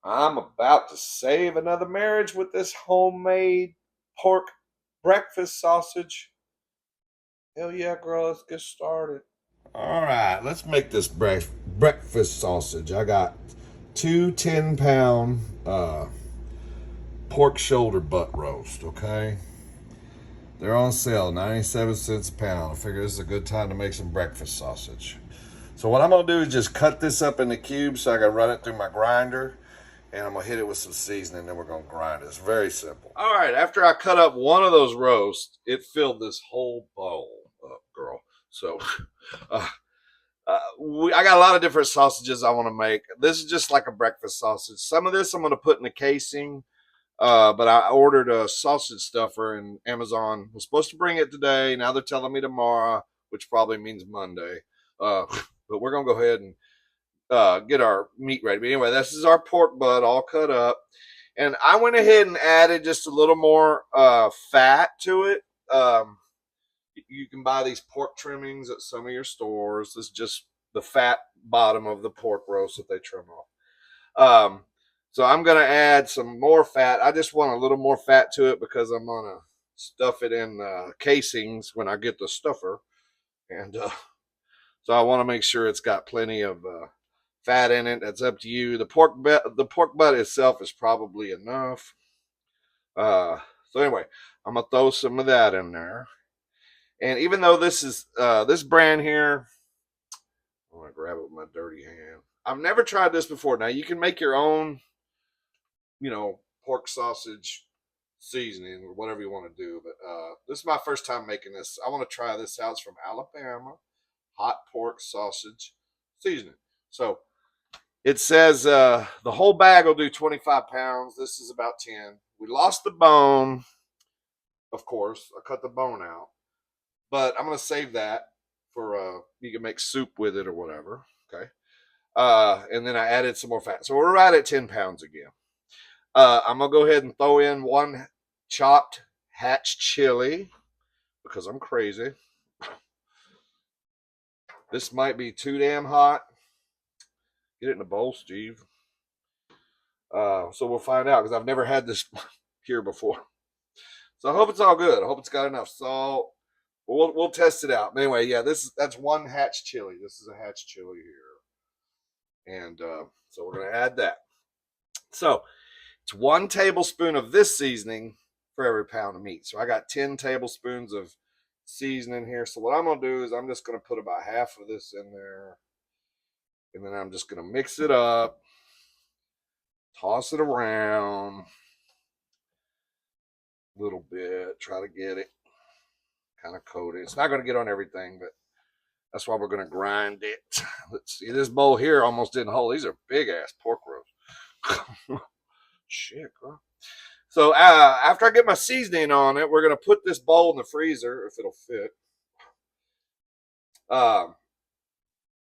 I'm about to save another marriage with this homemade pork breakfast sausage. Hell yeah, girl, let's get started. All right, let's make this breakfast sausage. I got two 10-pound pork shoulder butt roast, okay? They're on sale, 97 cents a pound. I figure this is a good time to make some breakfast sausage. So what I'm gonna do is just cut this up into cubes so I can run it through my grinder, and I'm gonna hit it with some seasoning, then we're gonna grind it. It's very simple. All right, after I cut up one of those roasts, it filled this whole bowl up, girl. So uh, I got a lot of different sausages I want to make. This is just like a breakfast sausage. Some of this I'm going to put in the casing, but I ordered a sausage stuffer, and Amazon was supposed to bring it today. Now they're telling me tomorrow, which probably means Monday. Uh, but we're going to go ahead and get our meat ready. But anyway, this is our pork butt all cut up. And I went ahead and added just a little more fat to it. You can buy these pork trimmings at some of your stores. This is just the fat bottom of the pork roast that they trim off. So I'm going to add some more fat. I just want a little more fat to it because I'm going to stuff it in casings when I get the stuffer. And so I want to make sure it's got plenty of fat in it. That's up to you. The pork butt itself is probably enough. So anyway, I'm gonna throw some of that in there. And even though this is this brand here, I'm gonna grab it with my dirty hand. I've never tried this before. Now you can make your own, pork sausage seasoning or whatever you want to do. But this is my first time making this. I want to try this out. It's from Alabama, hot pork sausage seasoning. So it says the whole bag will do 25 pounds. This is about 10. We lost the bone, of course. I cut the bone out, but I'm gonna save that for you can make soup with it or whatever. Okay. And then I added some more fat, so we're right at 10 pounds again. I'm gonna go ahead and throw in one chopped hatch chili because I'm crazy. This might be too damn hot. Get it in a bowl, Steve. So we'll find out because I've never had this here before. So I hope it's all good. I hope it's got enough salt. We'll test it out. But anyway, yeah, that's one hatch chili. This is a hatch chili here, and so we're gonna add that. So it's 1 tablespoon of this seasoning for every pound of meat. So I got 10 tablespoons of seasoning here. So what I'm gonna do is I'm just gonna put about half of this in there, and then I'm just gonna mix it up, toss it around a little bit, try to get it kind of coated. It's not gonna get on everything, but that's why we're going to grind it. Let's see. This bowl here almost didn't hold. These are big ass pork roast. Shit, girl. So after I get my seasoning on it, we're going to put this bowl in the freezer if it'll fit.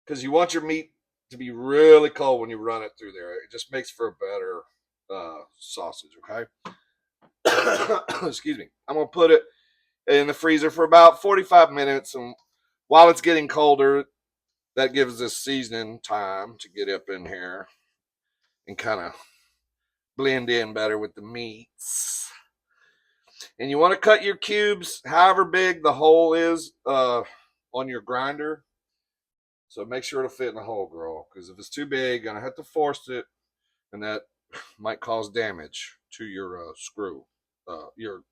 Because you want your meat to be really cold when you run it through there. It just makes for a better sausage, okay? Excuse me. I'm going to put it in the freezer for about 45 minutes. And while it's getting colder, that gives us seasoning time to get up in here and kind of blend in better with the meats. And you want to cut your cubes however big the hole is on your grinder. So make sure it'll fit in the hole, girl. Because if it's too big, you're going to have to force it, and that might cause damage to your screw. Your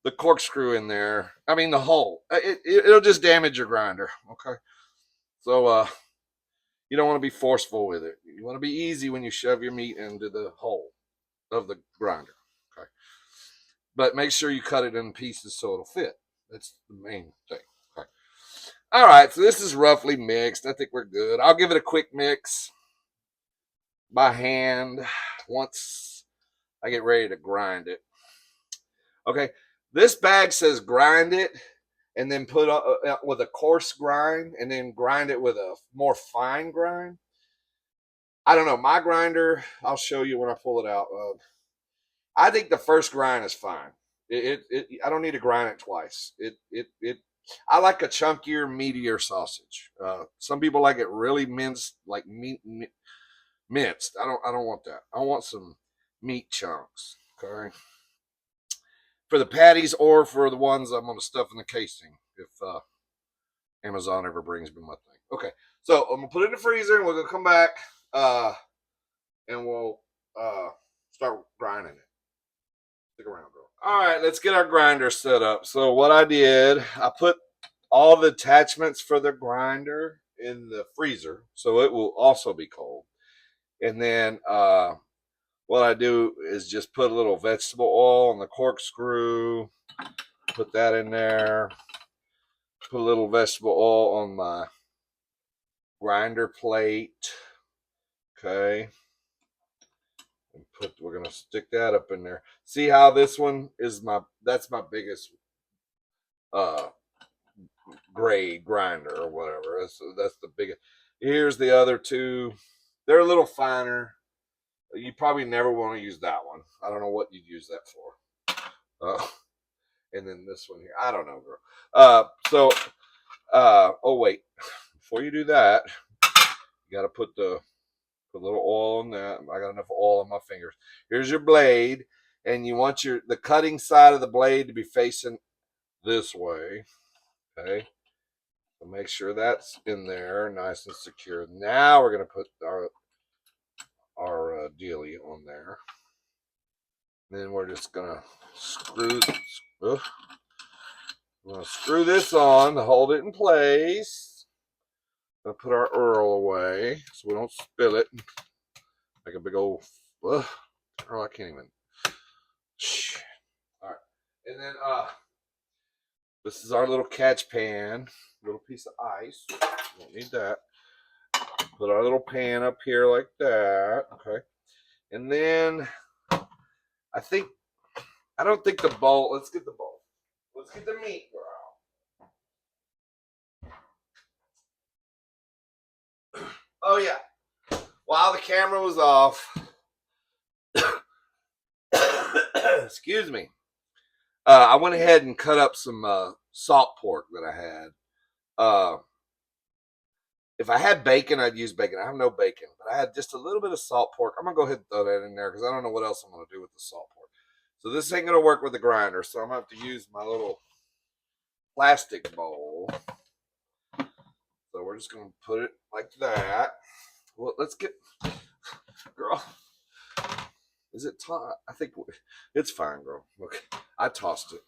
the corkscrew in there. I mean the hole. It'll just damage your grinder. Okay. So you don't want to be forceful with it. You want to be easy when you shove your meat into the hole of the grinder. Okay. But make sure you cut it in pieces so it'll fit. That's the main thing. Okay. All right. So this is roughly mixed. I think we're good. I'll give it a quick mix by hand once I get ready to grind it. Okay. This bag says grind it and then put with a coarse grind and then grind it with a more fine grind. I don't know. My grinder, I'll show you when I pull it out. I think the first grind is fine. I don't need to grind it twice. I like a chunkier, meatier sausage. Some people like it really minced, like minced. I don't want that. I want some meat chunks. Okay. For the patties or for the ones I'm gonna stuff in the casing if Amazon ever brings me my thing. Okay, so I'm gonna put it in the freezer and we're gonna come back and we'll start grinding it. Stick around, girl. All right, let's get our grinder set up. So what I did, I put all the attachments for the grinder in the freezer, so it will also be cold. And then what I do is just put a little vegetable oil on the corkscrew, put that in there, put a little vegetable oil on my grinder plate. Okay. And we're gonna stick that up in there. See how this one is that's my biggest uh grade grinder or whatever. That's the biggest. Here's the other two. They're a little finer. You probably never want to use that one. I don't know what you'd use that for. And then this one here. I don't know, girl. Oh wait. Before you do that, you got to put a little oil on that. I got enough oil on my fingers. Here's your blade, and you want the cutting side of the blade to be facing this way. Okay. So make sure that's in there, nice and secure. Now we're gonna put our dealie on there. Then we're just gonna screw. We're gonna screw this on to hold it in place. Gonna put our Earl away so we don't spill it. Make a big old. Oh, I can't even. All right, and then this is our little catch pan. Little piece of ice. Don't need that. Put our little pan up here like that. Okay, and then I don't think the bowl. Let's get the bowl. Let's get the meat, girl. Oh yeah. While the camera was off, excuse me. I went ahead and cut up some salt pork that I had. If I had bacon, I'd use bacon. I have no bacon, but I had just a little bit of salt pork. I'm gonna go ahead and throw that in there because I don't know what else I'm gonna do with the salt pork. So this ain't gonna work with the grinder, so I'm gonna have to use my little plastic bowl. So we're just gonna put it like that. Well, let's get, girl. Is it time? I think it's fine, girl. Okay, I tossed it.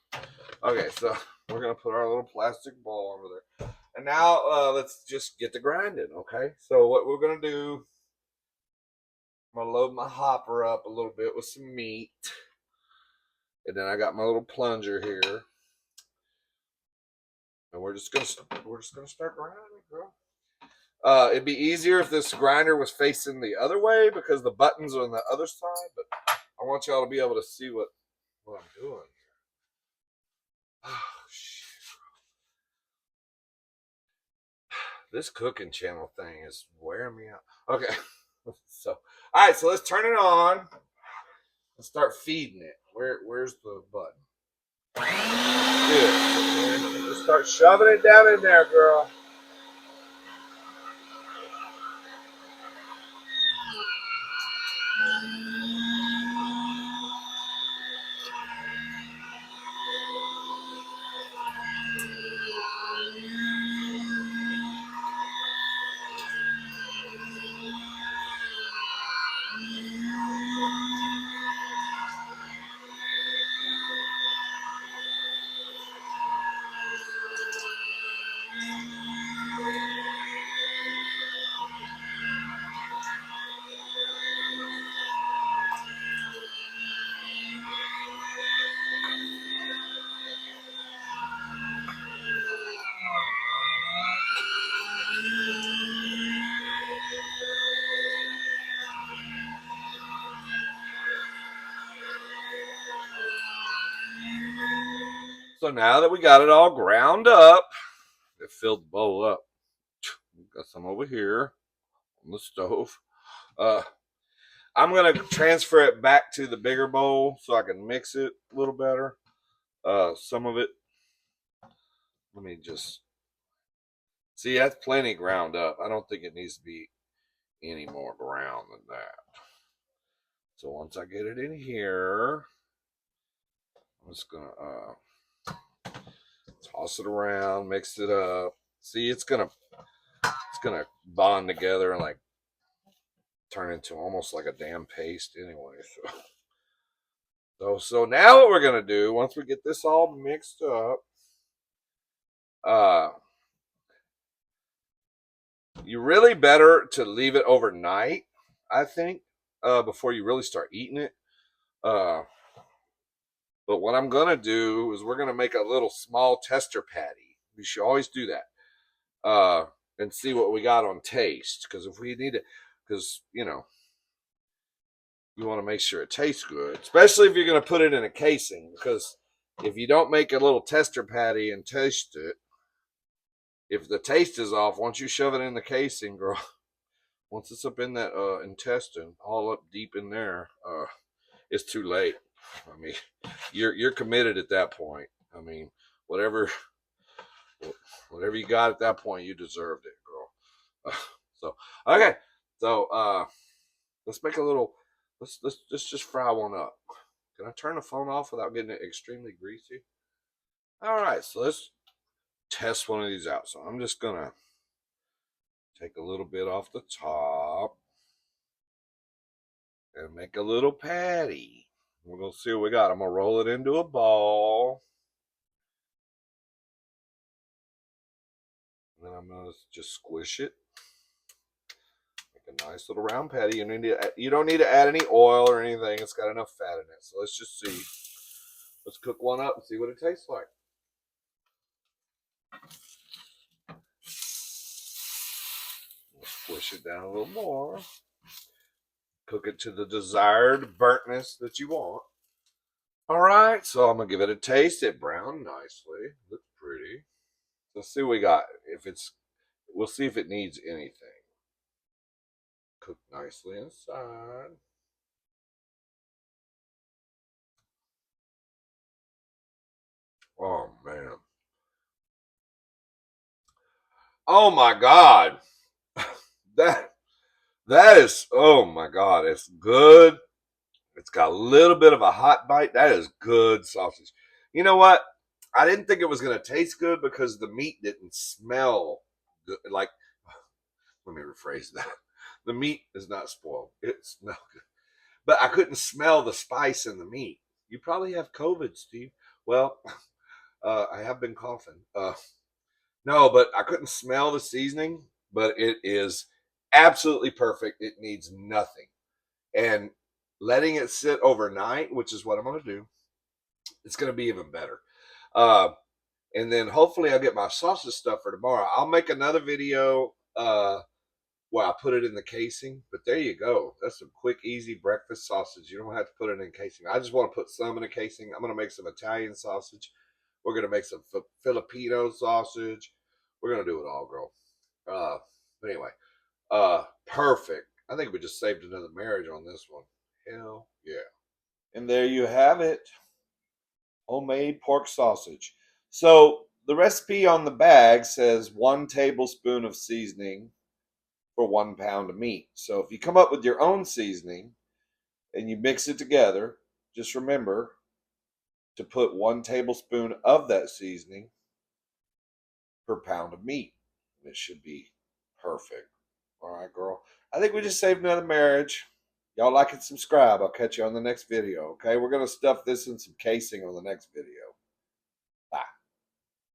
Okay, so we're gonna put our little plastic bowl over there. And now let's just get to grinding, okay? So what we're going to do, I'm going to load my hopper up a little bit with some meat. And then I got my little plunger here. And we're just going to start grinding, girl. It'd be easier if this grinder was facing the other way because the buttons are on the other side, but I want y'all to be able to see what I'm doing here. Oh, shit. This cooking channel thing is wearing me out. Okay. So, all right. So let's turn it on and start feeding it. Where's the button? Good. Just start shoving it down in there, girl. So now that we got it all ground up, it filled the bowl up. Got some over here on the stove. I'm gonna transfer it back to the bigger bowl so I can mix it a little better. Some of it. Let me just see. That's plenty ground up. I don't think it needs to be any more brown than that. So once I get it in here, I'm just gonna toss it around, mix it up. See, it's gonna bond together and like turn into almost like a damn paste anyway. So now what we're gonna do, once we get this all mixed up, you really better to leave it overnight, I think, before you really start eating it. But what I'm gonna do is we're gonna make a little small tester patty. We should always do that, and see what we got on taste. Because if we need it, because you want to make sure it tastes good, especially if you're gonna put it in a casing. Because if you don't make a little tester patty and taste it, if the taste is off, once you shove it in the casing, girl, once it's up in that intestine, all up deep in there, it's too late. I mean, you're committed at that point. I mean, whatever you got at that point, you deserved it, girl. So okay, so let's make a little. Let's just fry one up. Can I turn the phone off without getting it extremely greasy? All right, so let's test one of these out. So I'm just gonna take a little bit off the top and make a little patty. We're gonna see what we got. I'm gonna roll it into a ball. And then I'm gonna just squish it. Make a nice little round patty. You don't need to add any oil or anything. It's got enough fat in it. So let's just see. Let's cook one up and see what it tastes like. Squish it down a little more. Cook it to the desired burntness that you want. All right, so I'm gonna give it a taste. It browned nicely. Looks pretty. Let's see what we got. We'll see if it needs anything. Cooked nicely inside. Oh man. Oh my God. That is, oh my God, it's good. It's got a little bit of a hot bite. That is good sausage. You know what? I didn't think it was going to taste good because the meat didn't smell good. Like, let me rephrase that. The meat is not spoiled. It smelled good. But I couldn't smell the spice in the meat. You probably have COVID, Steve. Well, I have been coughing. No, but I couldn't smell the seasoning, but it is absolutely perfect. It needs nothing. And letting it sit overnight, which is what I'm going to do, it's going to be even better. And then hopefully I'll get my sausage stuff for tomorrow. I'll make another video where I put it in the casing. But there you go. That's some quick, easy breakfast sausage. You don't have to put it in casing. I just want to put some in a casing. I'm going to make some Italian sausage. We're going to make some Filipino sausage. We're going to do it all, girl. But anyway, perfect. I think we just saved another marriage on this one. Hell yeah. And there you have it. Homemade pork sausage. So the recipe on the bag says 1 tablespoon of seasoning for 1 pound of meat. So if you come up with your own seasoning and you mix it together, just remember to put 1 tablespoon of that seasoning per pound of meat. It should be perfect. All right, girl. I think we just saved another marriage. Y'all like and subscribe. I'll catch you on the next video, okay? We're going to stuff this in some casing on the next video.